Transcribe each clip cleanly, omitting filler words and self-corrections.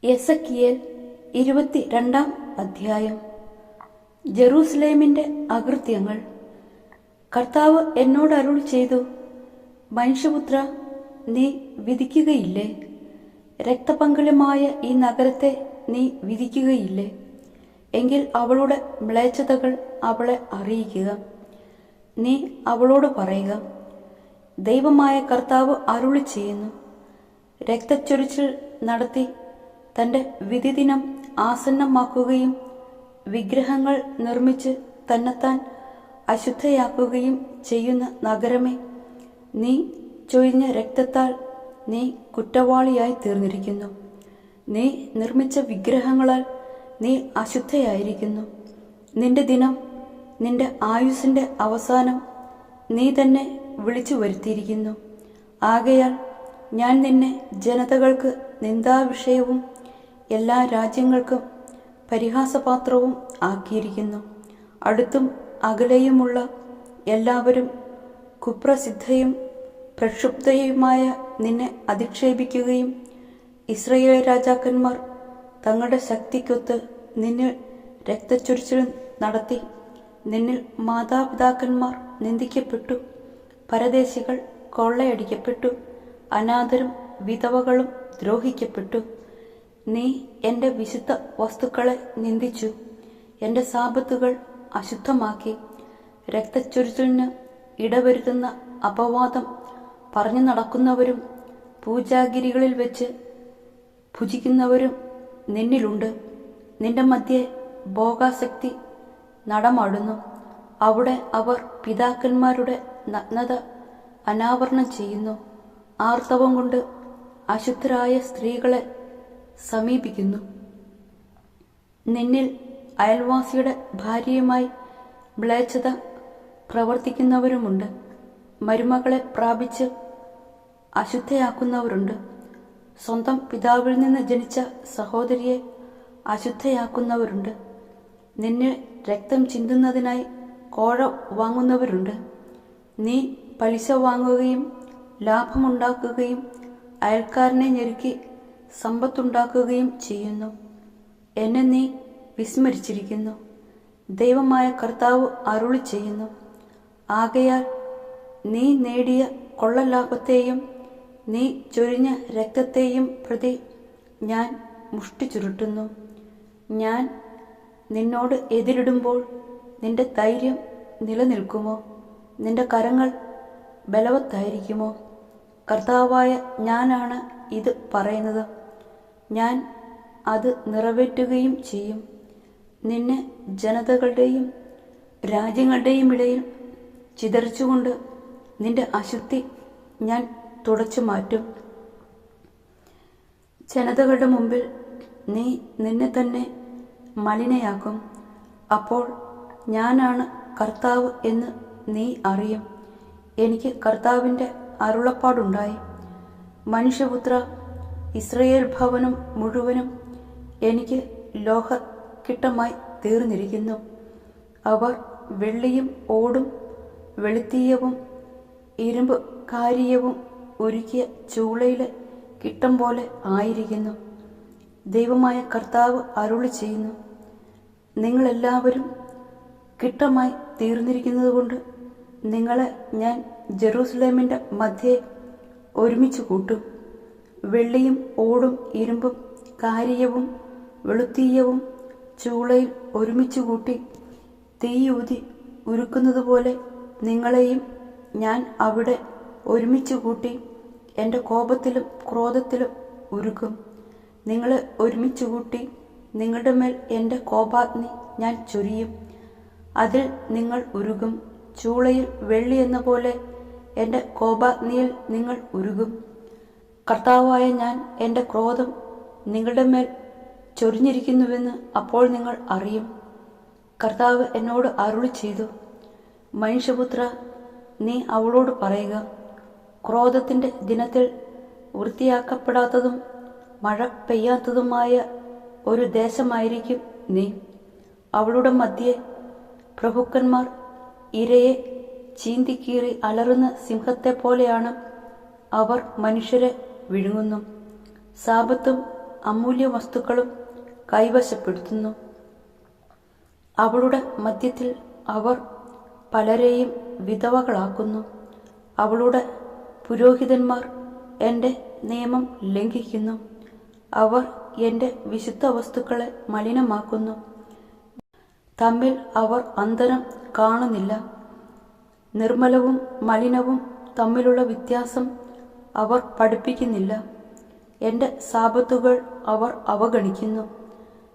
Ezekiel 22 അധ്യായം. ജെറൂസലേമിന്റെ അകൃത്യങ്ങൾ. കർത്താവ് എന്നോട് അരുളി ചെയ്തു, മനുഷ്യപുത്ര, നീ വിധിക്കുകയില്ലേ? രക്തപങ്കിലമായ ഈ നഗരത്തെ നീ വിധിക്കുകയില്ലേ? എങ്കിൽ അവളുടെ മ്ലേച്ഛതകൾ അവളെ അറിയിക്കുക. നീ അവളോട് പറയുക, ദൈവമായ കർത്താവ് അരുളി ചെയ്യുന്നു, രക്തച്ചൊരിച്ചിൽ നടത്തി തൻ്റെ വിധിദിനം ആസന്നമാക്കുകയും വിഗ്രഹങ്ങൾ നിർമ്മിച്ച് തന്നെത്താൻ അശുദ്ധയാക്കുകയും ചെയ്യുന്ന നഗരമേ, നീ ചൊരിഞ്ഞ രക്തത്താൽ നീ കുറ്റവാളിയായി തീർന്നിരിക്കുന്നു. നീ നിർമ്മിച്ച വിഗ്രഹങ്ങളാൽ നീ അശുദ്ധയായിരിക്കുന്നു. നിന്റെ ദിനം, നിന്റെ ആയുസ്സിൻ്റെ അവസാനം നീ തന്നെ വിളിച്ചു വരുത്തിയിരിക്കുന്നു. ആകയാൽ ഞാൻ നിന്നെ ജനതകൾക്ക് നിന്ദാവിഷയവും എല്ലാ രാജ്യങ്ങൾക്കും പരിഹാസപാത്രവും ആക്കിയിരിക്കുന്നു. അടുത്തും അകലെയുമുള്ള എല്ലാവരും കുപ്രസിദ്ധയും പ്രക്ഷുബ്ധയുമായ നിന്നെ അധിക്ഷേപിക്കുകയും ഇസ്രായേൽ രാജാക്കന്മാർ തങ്ങളുടെ ശക്തിക്കൊത്ത് നിന്നിൽ രക്തച്ചൊരിച്ചിൽ നടത്തി നിന്നിൽ മാതാപിതാക്കന്മാർ നിന്ദിക്കപ്പെട്ടു, പരദേശികൾ കൊള്ളയടിക്കപ്പെട്ടു, അനാഥരും വിധവകളും ദ്രോഹിക്കപ്പെട്ടു. നീ എൻ്റെ വിശുദ്ധ വസ്തുക്കളെ നിന്ദിച്ചു, എൻ്റെ സാബത്തുകൾ അശുദ്ധമാക്കി. രക്തച്ചൊരിച്ചിലിന് ഇടവരുത്തുന്ന അപവാദം പറഞ്ഞു നടക്കുന്നവരും പൂജാഗിരികളിൽ വെച്ച് ഭുജിക്കുന്നവരും നിന്നിലുണ്ട്. നിന്റെ മധ്യേ ഭോഗാസക്തി നടമാടുന്നു. അവിടെ അവർ പിതാക്കന്മാരുടെ നഗ്നത അനാവരണം ചെയ്യുന്നു. ആർത്തവം കൊണ്ട് അശുദ്ധരായ സ്ത്രീകളെ സമീപിക്കുന്നു. നിന്നിൽ അയൽവാസിയുടെ ഭാര്യയുമായി മ്ലേച്ഛത പ്രവർത്തിക്കുന്നവരുമുണ്ട്. മരുമകളെ പ്രാപിച്ച് അശുദ്ധയാക്കുന്നവരുണ്ട്. സ്വന്തം പിതാവിൽ നിന്ന് ജനിച്ച സഹോദരിയെ അശുദ്ധയാക്കുന്നവരുണ്ട്. നിന്നെ രക്തം ചിന്തുന്നതിനായി കോഴ വാങ്ങുന്നവരുണ്ട്. നീ പലിശ വാങ്ങുകയും ലാഭമുണ്ടാക്കുകയും അയൽക്കാരനെ ഞെരുക്കി സമ്പത്തുണ്ടാക്കുകയും ചെയ്യുന്നു. എന്നെ നീ വിസ്മരിച്ചിരിക്കുന്നു. ദൈവമായ കർത്താവ് അരുളി ചെയ്യുന്നു, ആകയാൽ നീ നേടിയ കൊള്ളലാഭത്തെയും നീ ചൊരിഞ്ഞ രക്തത്തെയും പ്രതി ഞാൻ മുഷ്ടി ചുരുട്ടുന്നു. ഞാൻ നിന്നോട് എതിരിടുമ്പോൾ നിന്റെ ധൈര്യം നിലനിൽക്കുമോ? നിന്റെ കരങ്ങൾ ബലവത്തായിരിക്കുമോ? കർത്താവായ ഞാനാണ് ഇത് പറയുന്നത്. ഞാൻ അത് നിറവേറ്റുകയും ചെയ്യും. നിന്നെ ജനതകളുടെയും രാജ്യങ്ങളുടെയും ഇടയിൽ ചിതറിച്ചുകൊണ്ട് നിന്റെ അശുദ്ധി ഞാൻ തുടച്ചു മാറ്റും. ജനതകളുടെ മുമ്പിൽ നീ നിന്നെ തന്നെ മലിനയാക്കും. അപ്പോൾ ഞാനാണ് കർത്താവ് എന്ന് നീ അറിയും. എനിക്ക് കർത്താവിൻ്റെ അരുളപ്പാടുണ്ടായി. മനുഷ്യപുത്ര, ഇസ്രായേൽ ഭവനം മുഴുവനും എനിക്ക് ലോഹക്കിട്ടമായി തീർന്നിരിക്കുന്നു. അവർ വെള്ളിയും ഓടും വെളുത്തീയവും ഇരുമ്പ് കാരിയവും ഒരുക്കിയ ചൂളയിലെ കിട്ടം പോലെ ആയിരിക്കുന്നു. ദൈവമായ കർത്താവ് അരുളി ചെയ്യുന്നു, നിങ്ങളെല്ലാവരും കിട്ടമായി തീർന്നിരിക്കുന്നതുകൊണ്ട് നിങ്ങളെ ഞാൻ ജെറൂസലേമിൻ്റെ മധ്യേ ഒരുമിച്ച് കൂട്ടും. വെള്ളിയും ഓടും ഇരുമ്പും കാരിയവും വെളുത്തീയവും ചൂളയിൽ ഒരുമിച്ച് കൂട്ടി തീയൂതി ഉരുക്കുന്നതുപോലെ നിങ്ങളെയും ഞാൻ അവിടെ ഒരുമിച്ച് കൂട്ടി എൻ്റെ കോപത്തിലും ക്രോധത്തിലും ഉരുക്കും. നിങ്ങളെ ഒരുമിച്ച് കൂട്ടി നിങ്ങളുടെ മേൽ എൻ്റെ കോപാഗ്നി ഞാൻ ചൊരിയും. അതിൽ നിങ്ങൾ ഉരുകും. ചൂളയിൽ വെള്ളി എന്ന പോലെ എൻ്റെ കോപാഗ്നിയിൽ നിങ്ങൾ ഉരുകും. കർത്താവായ ഞാൻ എൻ്റെ ക്രോധം നിങ്ങളുടെ മേൽ ചൊരിഞ്ഞിരിക്കുന്നുവെന്ന് അപ്പോൾ നിങ്ങൾ അറിയും. കർത്താവ് എന്നോട് അരുളി ചെയ്തു, മനുഷ്യപുത്ര, നീ അവളോട് പറയുക, ക്രോധത്തിൻ്റെ ദിനത്തിൽ വൃത്തിയാക്കപ്പെടാത്തതും മഴ പെയ്യാത്തതുമായ ഒരു ദേശമായിരിക്കും നീ. അവളുടെ മധ്യേ പ്രഭുക്കന്മാർ ഇരയെ ചീന്തിക്കീറി അലറുന്ന സിംഹത്തെ പോലെയാണ്. അവർ മനുഷ്യരെ വിഴുങ്ങുന്നു. സാപത്തും അമൂല്യ വസ്തുക്കളും കൈവശപ്പെടുത്തുന്നു. അവളുടെ മധ്യത്തിൽ അവർ പലരെയും വിധവകളാക്കുന്നു. അവളുടെ പുരോഹിതന്മാർ എൻ്റെ നിയമം ലംഘിക്കുന്നു. അവർ എൻ്റെ വിശുദ്ധ വസ്തുക്കളെ മലിനമാക്കുന്നു. തമ്മിൽ അവർ അന്തരം കാണുന്നില്ല. നിർമ്മലവും മലിനവും തമ്മിലുള്ള വ്യത്യാസം അവർ പഠിപ്പിക്കുന്നില്ല. എൻ്റെ സാപത്തുകൾ അവർ അവഗണിക്കുന്നു.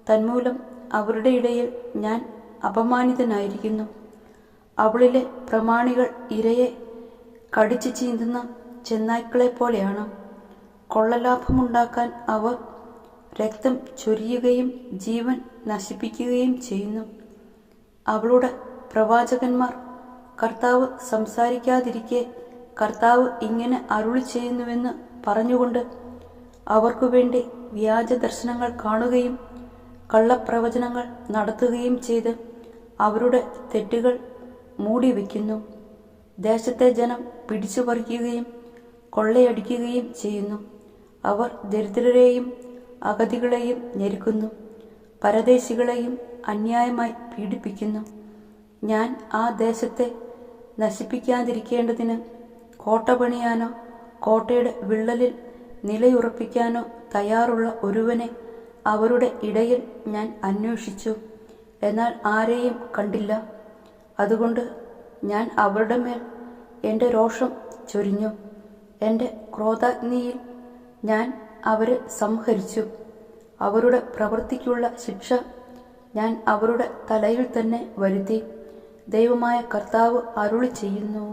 തന്മൂലം അവരുടെ ഇടയിൽ ഞാൻ അപമാനിതനായിരിക്കുന്നു. അവളിലെ പ്രമാണികൾ ഇരയെ കടിച്ചു ചീന്തുന്ന ചെന്നായ്ക്കളെപ്പോലെയാണ്. കൊള്ളലാഭമുണ്ടാക്കാൻ അവർ രക്തം ചൊരിയുകയും ജീവൻ നശിപ്പിക്കുകയും ചെയ്യുന്നു. അവളുടെ പ്രവാചകന്മാർ കർത്താവ് സംസാരിക്കാതിരിക്കെ കർത്താവ് ഇങ്ങനെ അരുളി ചെയ്യുന്നുവെന്ന് പറഞ്ഞുകൊണ്ട് അവർക്കു വേണ്ടി വ്യാജ ദർശനങ്ങൾ കാണുകയും കള്ളപ്രവചനങ്ങൾ നടത്തുകയും ചെയ്ത് അവരുടെ തെറ്റുകൾ മൂടിവെക്കുന്നു. ദേശത്തെ ജനം പിടിച്ചു പറിക്കുകയും കൊള്ളയടിക്കുകയും ചെയ്യുന്നു. അവർ ദരിദ്രരെയും അഗതികളെയും ഞെരുക്കുന്നു. പരദേശികളെയും അന്യായമായി പീഡിപ്പിക്കുന്നു. ഞാൻ ആ ദേശത്തെ നശിപ്പിക്കാതിരിക്കേണ്ടതിന് കോട്ട പണിയാനോ കോട്ടയുടെ വിള്ളലിൽ നിലയുറപ്പിക്കാനോ തയ്യാറുള്ള ഒരുവനെ അവരുടെ ഇടയിൽ ഞാൻ അന്വേഷിച്ചു, എന്നാൽ ആരെയും കണ്ടില്ല. അതുകൊണ്ട് ഞാൻ അവരുടെ മേൽ എൻ്റെ രോഷം ചൊരിഞ്ഞു. എൻ്റെ ക്രോധാഗ്നിയിൽ ഞാൻ അവരെ സംഹരിച്ചു. അവരുടെ പ്രവൃത്തിക്കുള്ള ശിക്ഷ ഞാൻ അവരുടെ തലയിൽ തന്നെ വരുത്തി. ദൈവമായ കർത്താവ് അരുളി ചെയ്യുന്നു.